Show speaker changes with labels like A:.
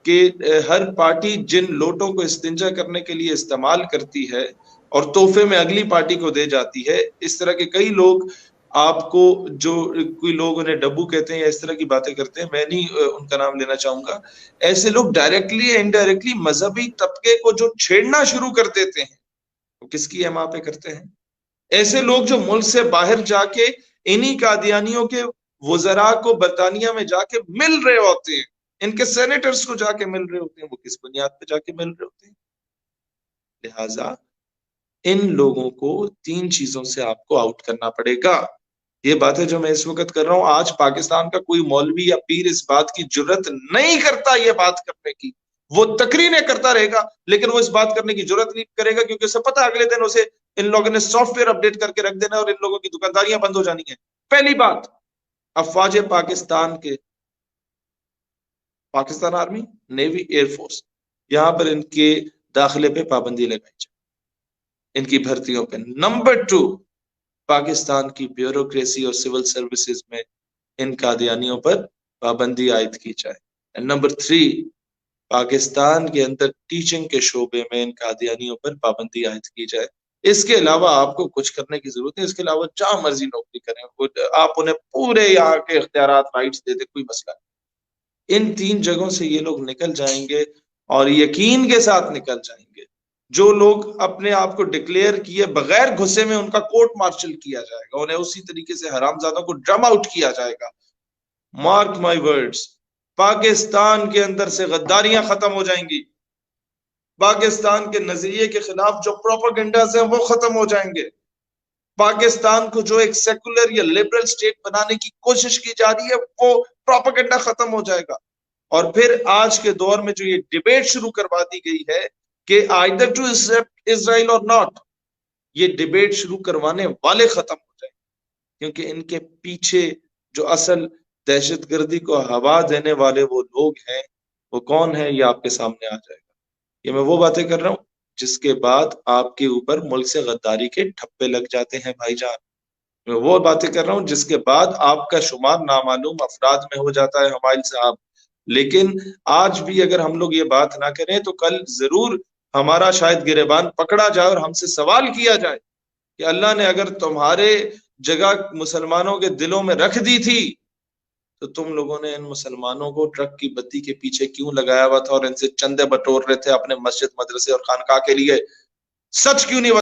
A: کہ ہر پارٹی جن لوٹوں کو استنجا کرنے کے لیے استعمال کرتی ہے اور تحفے میں اگلی پارٹی کو دے جاتی ہے، اس طرح کے کئی لوگ آپ کو، جو کوئی لوگ انہیں ڈبو کہتے ہیں یا اس طرح کی باتیں کرتے ہیں، میں نہیں ان کا نام لینا چاہوں گا، ایسے لوگ ڈائریکٹلی یا انڈائریکٹلی مذہبی طبقے کو جو چھیڑنا شروع کر دیتے ہیں، وہ کس کی احما پہ کرتے ہیں؟ ایسے لوگ جو ملک سے باہر جا کے انہی قادیانیوں کے وزراء کو برطانیہ میں جا کے مل رہے ہوتے ہیں، ان کے سینیٹرز کو جا کے مل رہے ہوتے ہیں، وہ کس بنیاد پہ جا کے مل رہے ہوتے ہیں؟ لہٰذا ان لوگوں کو 3 چیزوں سے آپ کو آؤٹ کرنا پڑے گا۔ یہ باتیں جو میں اس وقت کر رہا ہوں، آج پاکستان کا کوئی مولوی یا پیر اس بات کی جرت نہیں کرتا یہ بات کرنے کی، وہ تقریریں کرتا رہے گا لیکن وہ اس بات کرنے کی جرت نہیں کرے گا، کیونکہ اسے پتا اگلے دن اسے ان لوگوں نے سافٹ ویئر اپڈیٹ کر کے رکھ دینا اور ان لوگوں کی دکانداریاں بند ہو جانی ہیں۔ پہلی بات، افواج پاکستان کے، Pakistan army, navy, air force, یہاں پر ان کے داخلے پہ پابندی لگائی جائے، ان کی بھرتیوں پہ۔ نمبر 2، پاکستان کی بیوروکریسی اور سول سروسز میں ان قادیانیوں پر پابندی عائد کی جائے۔ نمبر 3، پاکستان کے اندر ٹیچنگ کے شعبے میں ان قادیانیوں پر پابندی عائد کی جائے۔ اس کے علاوہ آپ کو کچھ کرنے کی ضرورت ہے، اس کے علاوہ جہاں مرضی نوکری کریں، آپ انہیں پورے یہاں کے اختیارات، رائٹس دے دیں، کوئی مسئلہ نہیں۔ ان 3 جگہوں سے یہ لوگ نکل جائیں گے اور یقین کے ساتھ نکل جائیں گے۔ جو لوگ اپنے آپ کو ڈکلیئر کیے بغیر گھسے میں، ان کا کورٹ مارشل کیا جائے گا، انہیں اسی طریقے سے حرام زادوں کو ڈرم آؤٹ کیا جائے گا۔ مارک مائی ورڈز، پاکستان کے اندر سے غداریاں ختم ہو جائیں گی، پاکستان کے نظریے کے خلاف جو پروپیگنڈاز ہیں وہ ختم ہو جائیں گے، پاکستان کو جو ایک سیکولر یا لبرل سٹیٹ بنانے کی کوشش کی جا رہی ہے وہ پروپیگنڈا ختم ہو جائے گا۔ اور پھر آج کے دور میں جو یہ ڈیبیٹ شروع کروا دی گئی ہے کہ either to accept Israel or not، یہ ڈیبیٹ شروع کروانے والے ختم ہو جائیں گے، کیونکہ ان کے پیچھے جو اصل دہشت گردی کو ہوا دینے والے وہ لوگ ہیں، وہ کون ہیں، یہ آپ کے سامنے آ جائے گا۔ یہ میں وہ باتیں کر رہا ہوں جس کے بعد آپ کے اوپر ملک سے غداری کے ٹھپے لگ جاتے ہیں بھائی جان۔ میں وہ باتیں کر رہا ہوں جس کے بعد آپ کا شمار نامعلوم افراد میں ہو جاتا ہے حمائل صاحب۔ لیکن آج بھی اگر ہم لوگ یہ بات نہ کریں تو کل ضرور ہمارا شاید گریبان پکڑا جائے اور ہم سے سوال کیا جائے کہ اللہ نے اگر تمہارے جگہ مسلمانوں کے دلوں میں رکھ دی تھی تو تم لوگوں نے ان مسلمانوں کو ٹرک کی بتی کے پیچھے کیوں لگایا ہوا تھا اور ان سے چندے بٹور رہے تھے اپنے مسجد، مدرسے اور خانقاہ کے لیے؟ سچ کیوں نہیں